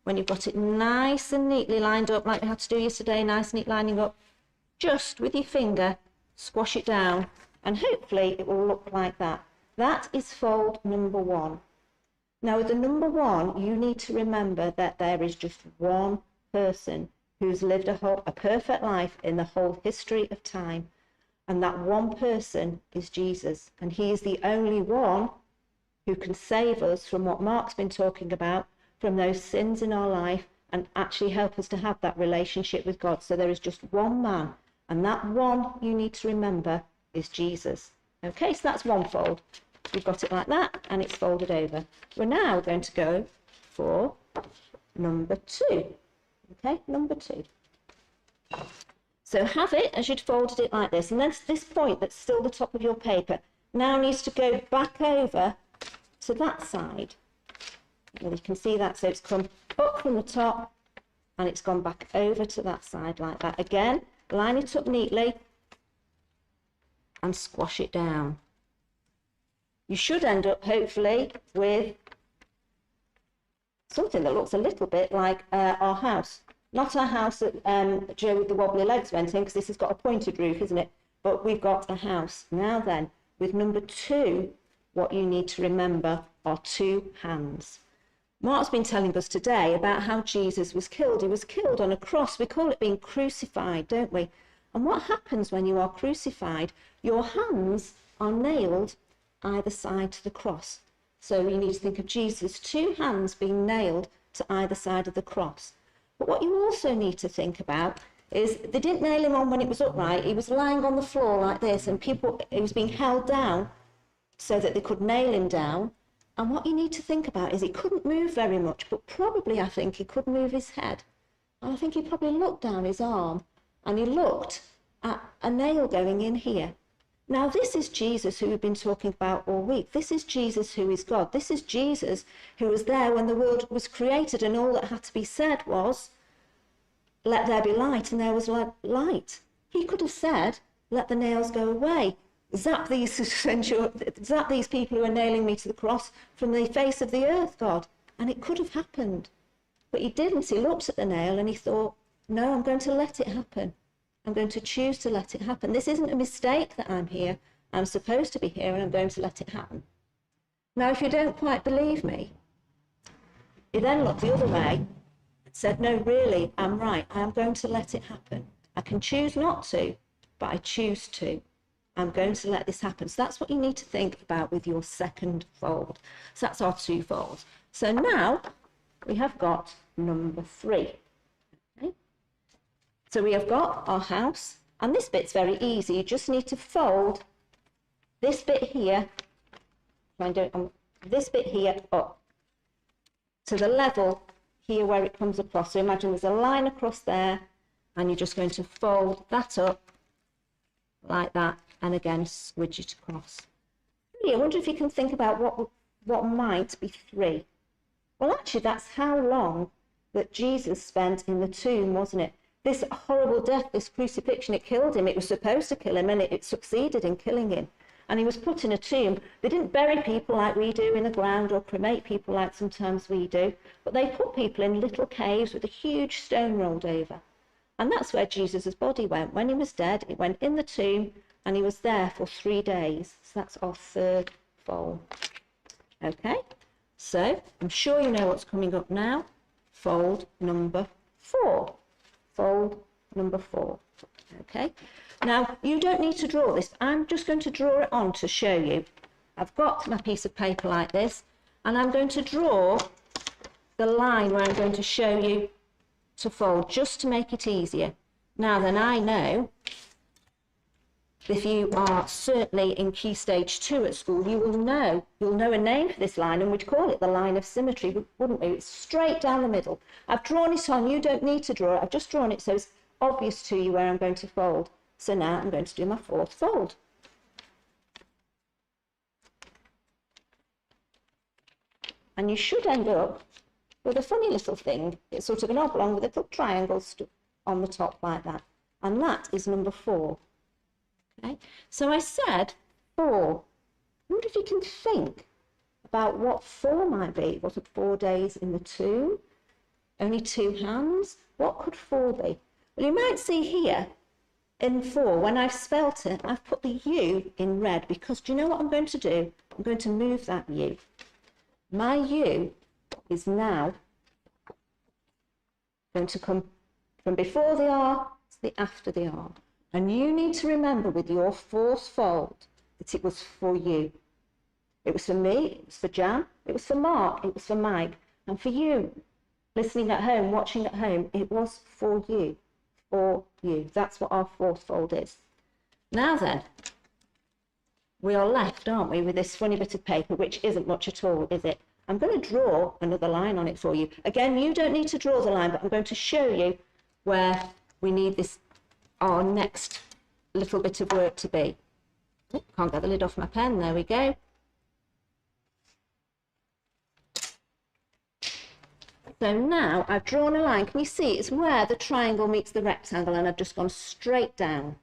When you've got it nice and neatly lined up, like we had to do yesterday, nice neat lining up, just with your finger squash it down, and hopefully it will look like that. That is fold number 1. Now with the number 1, you need to remember that there is just one person who's lived a perfect life in the whole history of time. And that one person is Jesus. And he is the only one who can save us from what Mark's been talking about, from those sins in our life, and actually help us to have that relationship with God. So there is just one man, and that one you need to remember is Jesus. Okay, so that's one fold. We've got it like that, and it's folded over. We're now going to go for number 2. Okay, number 2. So have it as you'd folded it like this, and then this point that's still the top of your paper now needs to go back over to that side. Well, you can see that, so it's come up from the top and it's gone back over to that side like that. Again, line it up neatly and squash it down. You should end up hopefully with something that looks a little bit like our house. Not our house that Joe with the wobbly legs went in, because this has got a pointed roof, isn't it? But we've got a house. Now then, with number 2, what you need to remember are 2 hands. Mark's been telling us today about how Jesus was killed. He was killed on a cross. We call it being crucified, don't we? And what happens when you are crucified? Your hands are nailed either side to the cross. So you need to think of Jesus' 2 hands being nailed to either side of the cross. But what you also need to think about is they didn't nail him on when it was upright. He was lying on the floor like this, and he was being held down so that they could nail him down. And what you need to think about is he couldn't move very much, but probably I think he could move his head. And I think he probably looked down his arm, and he looked at a nail going in here. Now, this is Jesus who we've been talking about all week. This is Jesus who is God. This is Jesus who was there when the world was created, and all that had to be said was, let there be light, and there was light. He could have said, let the nails go away. Zap these people who are nailing me to the cross from the face of the earth, God. And it could have happened. But he didn't. He looked at the nail and he thought, no, I'm going to let it happen. I'm going to choose to let it happen. This isn't a mistake that I'm here. I'm supposed to be here, and I'm going to let it happen. Now, if you don't quite believe me, he then looked the other way and said, no, really, I'm right. I'm going to let it happen. I can choose not to, but I choose to. I'm going to let this happen. So that's what you need to think about with your second fold. So that's our 2 folds. So now we have got number 3. Okay? So we have got our house, and this bit's very easy. You just need to fold this bit here, try and do it on this bit here up to the level here where it comes across. So imagine there's a line across there, and you're just going to fold that up like that, and again swidge it across. Really, I wonder if you can think about what might be 3. Well, actually, that's how long that Jesus spent in the tomb, wasn't it? This horrible death, this crucifixion, it killed him. It was supposed to kill him, and it succeeded in killing him. And he was put in a tomb. They didn't bury people like we do in the ground, or cremate people like sometimes we do, but they put people in little caves with a huge stone rolled over. And that's where Jesus' body went. When he was dead, it went in the tomb, and he was there for 3 days. So that's our 3rd fold. Okay, so I'm sure you know what's coming up now. Fold number 4. Fold number 4. Okay, now you don't need to draw this. I'm just going to draw it on to show you. I've got my piece of paper like this, and I'm going to draw the line where I'm going to show you to fold, just to make it easier. Now then, I know if you are certainly in Key Stage 2 at school, you'll know a name for this line, and we'd call it the line of symmetry, wouldn't we? It's straight down the middle. I've drawn it on. You don't need to draw it. I've just drawn it so it's obvious to you where I'm going to fold. So now I'm going to do my 4th fold. And you should end up with a funny little thing. It's sort of an oblong with little triangles on the top like that. And that is number 4. Okay, so I said 4. I wonder if you can think about what 4 might be. Was it 4 days in the tomb? Only 2 hands? What could 4 be? Well, you might see here in 4, when I've spelt it, I've put the U in red, because do you know what I'm going to do? I'm going to move that U. My U is now going to come from before the R to the after the R. And you need to remember with your 4th fold that it was for you. It was for me, it was for Jan, it was for Mark, it was for Mike, and for you, listening at home, watching at home, it was for you. For you. That's what our 4th fold is. Now then, we are left, aren't we, with this funny bit of paper, which isn't much at all, is it? I'm going to draw another line on it for you. Again, you don't need to draw the line, but I'm going to show you where we need this, our next little bit of work to be. Oh, can't get the lid off my pen. There we go. So now I've drawn a line. Can you see? It's where the triangle meets the rectangle, and I've just gone straight down.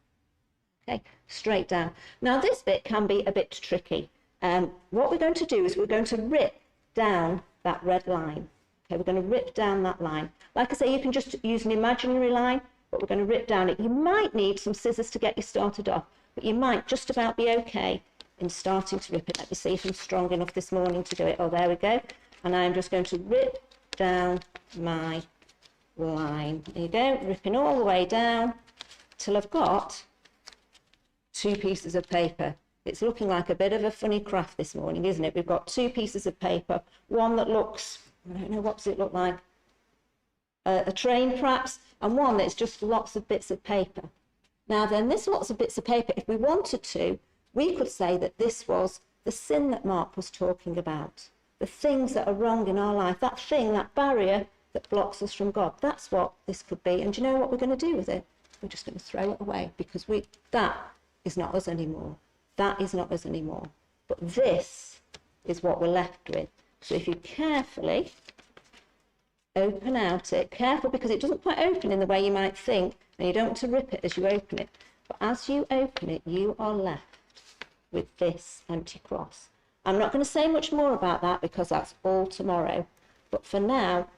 Okay, straight down. Now this bit can be a bit tricky. What we're going to do is we're going to rip down that red line. Okay, we're going to rip down that line. Like I say, you can just use an imaginary line, but we're going to rip down it. You might need some scissors to get you started off, but you might just about be okay in starting to rip it. Let me see if I'm strong enough this morning to do it. Oh, there we go. And I'm just going to rip down my line. There you go, ripping all the way down till I've got 2 pieces of paper. It's looking like a bit of a funny craft this morning, isn't it? We've got 2 pieces of paper, one that looks, I don't know, what does it look like? A train perhaps, and one that's just lots of bits of paper. Now then, this lots of bits of paper, if we wanted to, we could say that this was the sin that Mark was talking about. The things that are wrong in our life, that thing, that barrier that blocks us from God. That's what this could be. And do you know what we're going to do with it? We're just going to throw it away, because that is not us anymore. That is not us anymore. But this is what we're left with. So if you carefully open out it, careful, because it doesn't quite open in the way you might think, and you don't want to rip it as you open it. But as you open it, you are left with this empty cross. I'm not going to say much more about that because that's all tomorrow. But for now,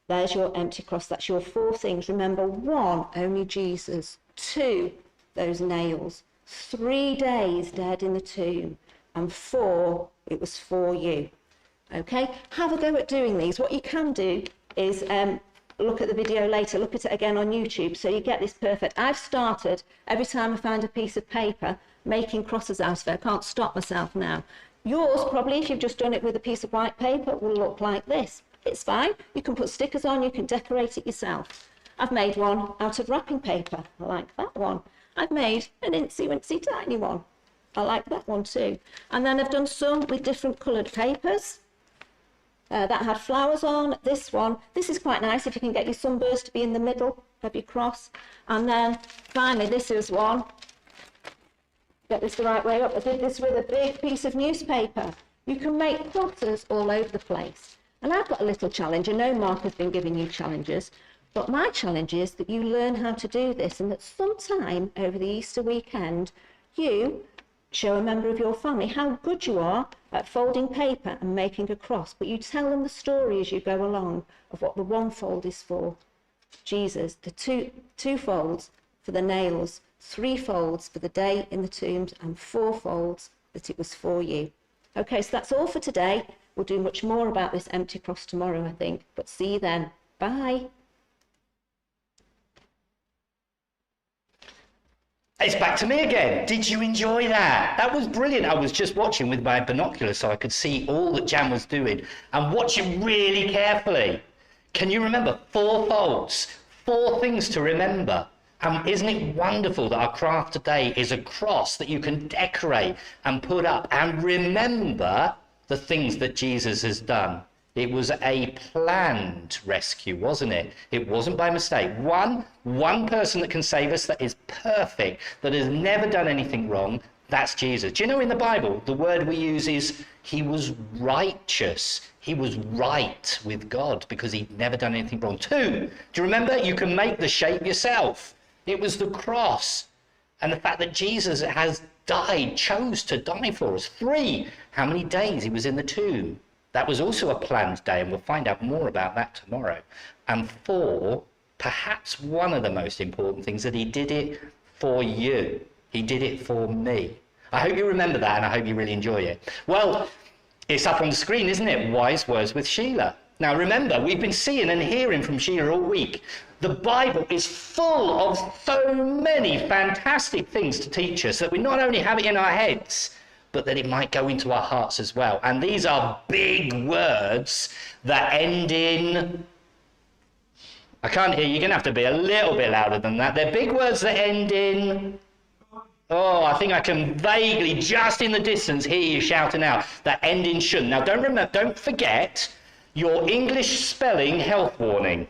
there's your empty cross. That's your 4 things. Remember, 1, only Jesus. 2, those nails. 3 days dead in the tomb. And 4, it was for you. Okay? Have a go at doing these. What you can do is look at the video later. Look at it again on YouTube so you get this perfect. I've started, every time I find a piece of paper, making crosses out of it. I can't stop myself now. Yours, probably, if you've just done it with a piece of white paper, will look like this. It's fine. You can put stickers on, you can decorate it yourself. I've made one out of wrapping paper. I like that one. I've made an incy-wincy tiny one. I like that one too. And then I've done some with different coloured papers that had flowers on. This one, this is quite nice if you can get your sunburst to be in the middle of your cross. And then finally, this is one. Get this the right way up. I did this with a big piece of newspaper. You can make crosses all over the place. And I've got a little challenge. I know Mark has been giving you challenges, but my challenge is that you learn how to do this, and that sometime over the Easter weekend, you show a member of your family how good you are at folding paper and making a cross, but you tell them the story as you go along of what the 1 fold is for. Jesus, the two folds for the nails, 3 folds for the day in the tombs, and 4 folds that it was for you. Okay, so that's all for today. We'll do much more about this empty cross tomorrow, I think. But see you then. Bye. It's back to me again. Did you enjoy that? That was brilliant. I was just watching with my binoculars so I could see all that Jan was doing and watching really carefully. Can you remember 4 folds? 4 things to remember. Isn't it wonderful that our craft today is a cross that you can decorate and put up and remember the things that Jesus has done. It was a planned rescue, wasn't it? It wasn't by mistake. One person that can save us, that is perfect, that has never done anything wrong, that's Jesus. Do you know in the Bible, the word we use is he was righteous. He was right with God because he'd never done anything wrong. 2, do you remember? You can make the shape yourself. It was the cross and the fact that Jesus has died, chose to die for us. 3, how many days he was in the tomb. That was also a planned day, and we'll find out more about that tomorrow. And 4, perhaps one of the most important things, that he did it for you. He did it for me. I hope you remember that, and I hope you really enjoy it. Well, it's up on the screen, isn't it? Wise Words with Sheila. Now remember, we've been seeing and hearing from Sheila all week. The Bible is full of so many fantastic things to teach us that we not only have it in our heads, but that it might go into our hearts as well. And these are big words that end in... I can't hear you. You're going to have to be a little bit louder than that. They're big words that end in... Oh, I think I can vaguely, just in the distance, hear you shouting out. That end in shouldn't. Now, don't forget your English spelling health warning.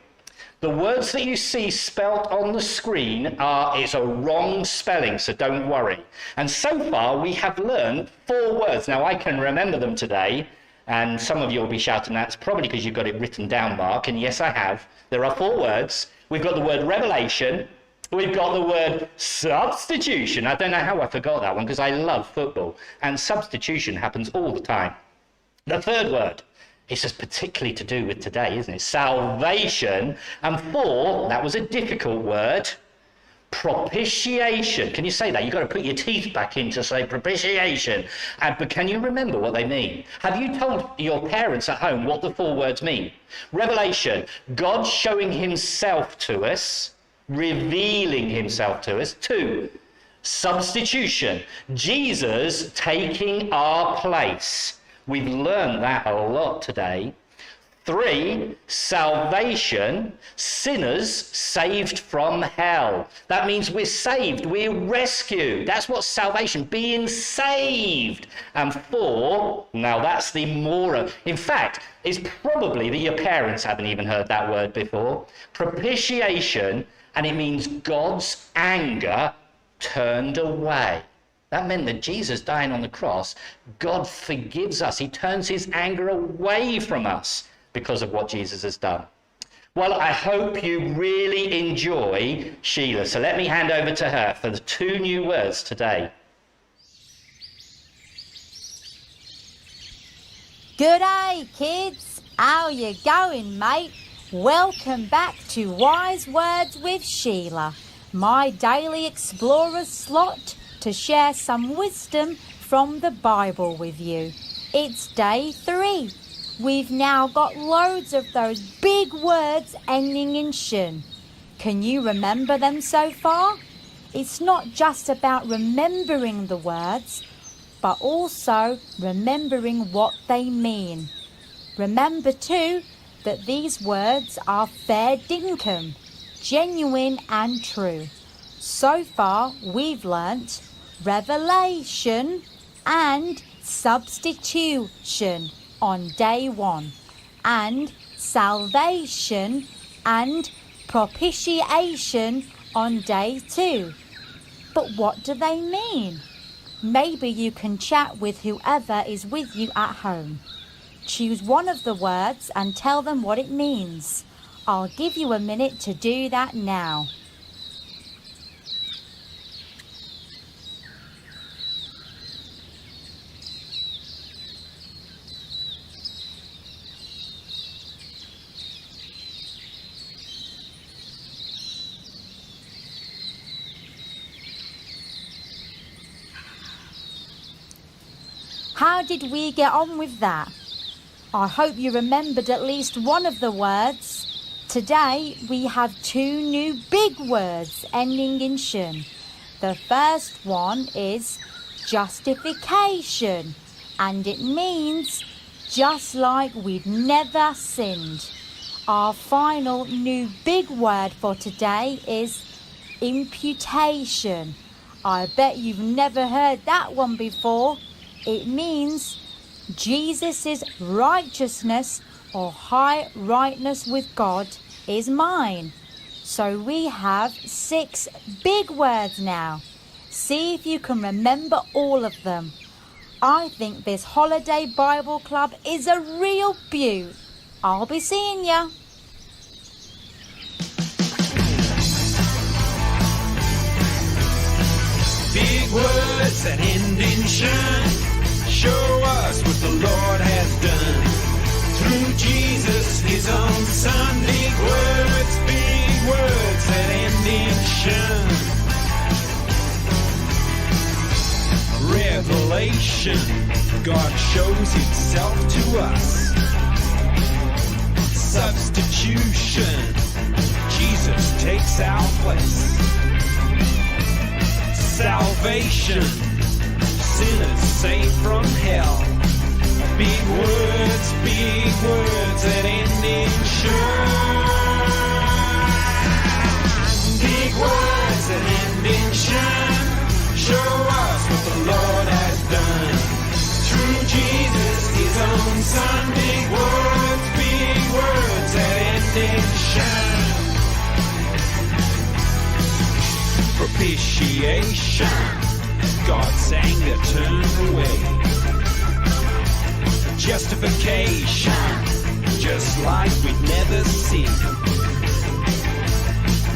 The words that you see spelt on the screen it's a wrong spelling, so don't worry. And so far, we have learned 4 words. Now, I can remember them today, and some of you will be shouting that. It's probably because you've got it written down, Mark, and yes, I have. There are 4 words. We've got the word revelation. We've got the word substitution. I don't know how I forgot that one, because I love football, and substitution happens all the time. The 3rd word It's just particularly to do with today, isn't it? Salvation. And 4, that was a difficult word, propitiation. Can you say that? You've got to put your teeth back in to say propitiation. But can you remember what they mean? Have you told your parents at home what the 4 words mean? Revelation, God showing himself to us, revealing himself to us. 2, substitution, Jesus taking our place. We've learned that a lot today. 3, salvation, sinners saved from hell. That means we're saved, we're rescued. That's what salvation, being saved. And 4, now that's the more, in fact, it's probably that your parents haven't even heard that word before. Propitiation, and it means God's anger turned away. That meant that Jesus dying on the cross, God forgives us. He turns his anger away from us because of what Jesus has done. Well, I hope you really enjoy Sheila. So let me hand over to her for the 2 new words today. G'day, kids. How you going, mate? Welcome back to Wise Words with Sheila, my daily explorer's slot to share some wisdom from the Bible with you. It's day 3. We've now got loads of those big words ending in shin. Can you remember them so far? It's not just about remembering the words, but also remembering what they mean. Remember too that these words are fair dinkum, genuine and true. So far we've learnt revelation and substitution on day 1, and salvation and propitiation on day 2. But what do they mean? Maybe you can chat with whoever is with you at home. Choose one of the words and tell them what it means. I'll give you a minute to do that now. How did we get on with that? I hope you remembered at least one of the words. Today we have 2 new big words ending in shin. The first one is justification, and it means just like we'd never sinned. Our final new big word for today is imputation. I bet you've never heard that one before. It means Jesus' righteousness or high rightness with God is mine. So we have 6 big words now. See if you can remember all of them. I think this holiday Bible club is a real beaut. I'll be seeing ya. Big words that end in shine. Show us what the Lord has done. Through Jesus, his own Son. Big words that end in shine. Revelation, God shows himself to us. Substitution, Jesus takes our place. Salvation, sinners saved from hell. Big words that end in shine. Big words that end in shine. Show us what the Lord has done. Through Jesus, his own Son. Big words that end in shine. Propitiation, God's anger turned away. Justification, just like we'd never seen.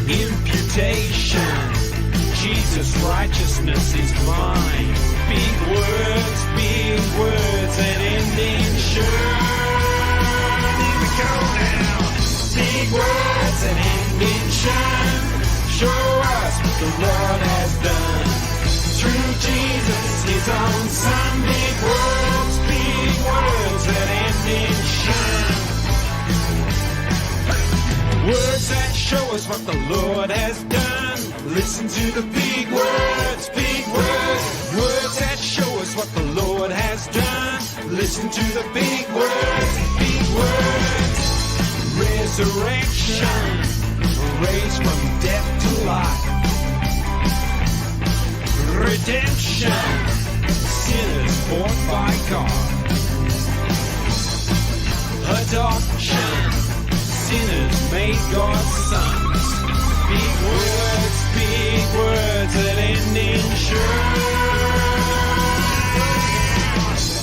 Imputation, Jesus' righteousness is mine. Big words that end in shine. us what the Lord has done. Through Jesus, his own son, big words that end in shine. Words that show us what the Lord has done. Listen to the big words, words that show us what the Lord has done. Listen to the big words, resurrection, raised from death to life, redemption, sinners bought by God, adoption, sinners made God's sons. Big words that end in shine.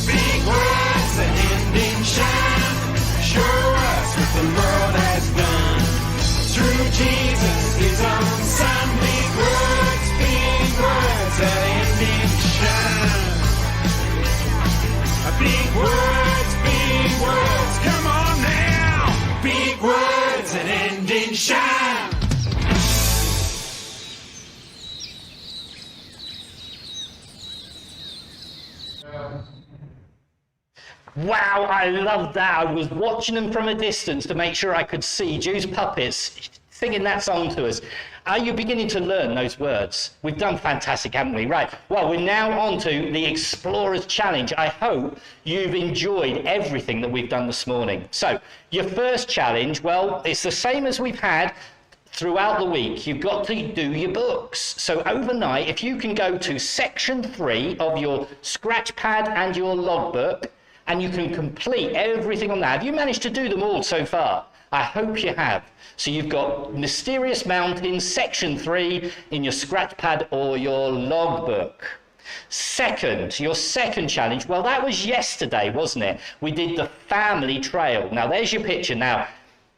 Big words that end in shine. Show us what the Lord has done. Through Jesus, his own son. Big words that end in shine. Big words, come on now. Big words that end in shine. Wow, I love that. I was watching them from a distance to make sure I could see Jew's puppets singing that song to us. Are you beginning to learn those words? We've done fantastic, haven't we? Right, well, we're now on to the Explorers Challenge. I hope you've enjoyed everything that we've done this morning. So, your first challenge, well, it's the same as we've had throughout the week. You've got to do your books. So overnight, if you can go to section 3 of your scratch pad and your logbook, and you can complete everything on that. Have you managed to do them all so far? I hope you have. So you've got Mysterious Mountains, section 3 in your scratch pad or your logbook. Your second challenge, well, that was yesterday, wasn't it? We did the family trail. Now, there's your picture. Now,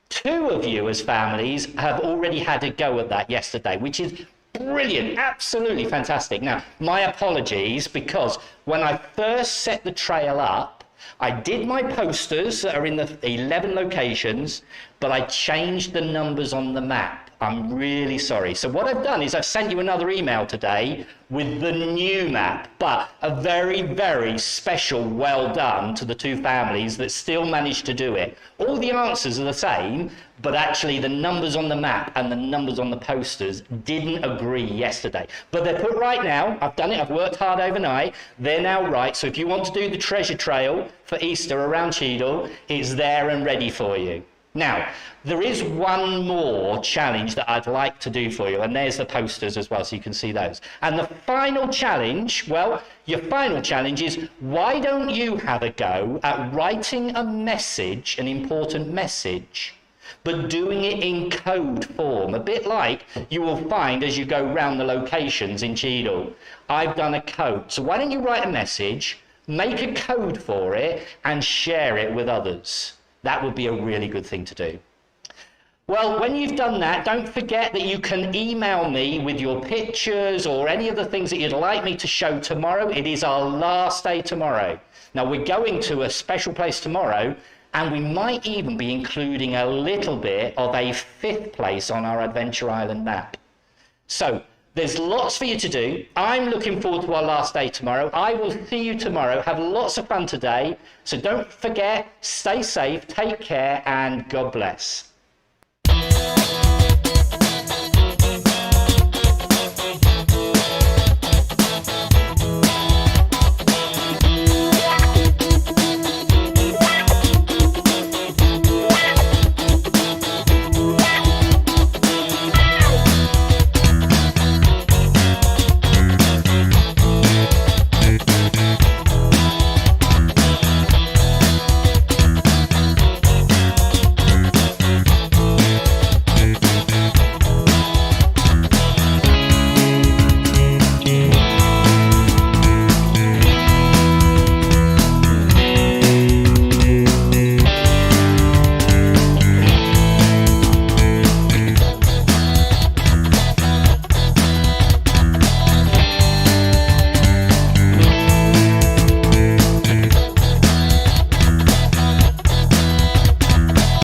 2 of you as families have already had a go at that yesterday, which is brilliant, absolutely fantastic. Now, my apologies, because when I first set the trail up, I did my posters that are in the 11 locations, but I changed the numbers on the map. I'm really sorry. So what I've done is I've sent you another email today with the new map, but a very, very special well done to the 2 families that still managed to do it. All the answers are the same, but actually the numbers on the map and the numbers on the posters didn't agree yesterday. But they're put right now. I've done it. I've worked hard overnight. They're now right. So if you want to do the treasure trail for Easter around Cheadle, it's there and ready for you. Now, there is one more challenge that I'd like to do for you, and there's the posters as well, so you can see those. And the final challenge, well, your final challenge is, why don't you have a go at writing a message, an important message, but doing it in code form, a bit like you will find as you go round the locations in Cheadle. I've done a code. So why don't you write a message, make a code for it, and share it with others? That would be a really good thing to do. Well, when you've done that, don't forget that you can email me with your pictures or any of the things that you'd like me to show tomorrow. It is our last day tomorrow. Now, we're going to a special place tomorrow, and we might even be including a little bit of a 5th place on our Adventure Island map. So, there's lots for you to do. I'm looking forward to our last day tomorrow. I will see you tomorrow. Have lots of fun today. So don't forget, stay safe, take care, and God bless.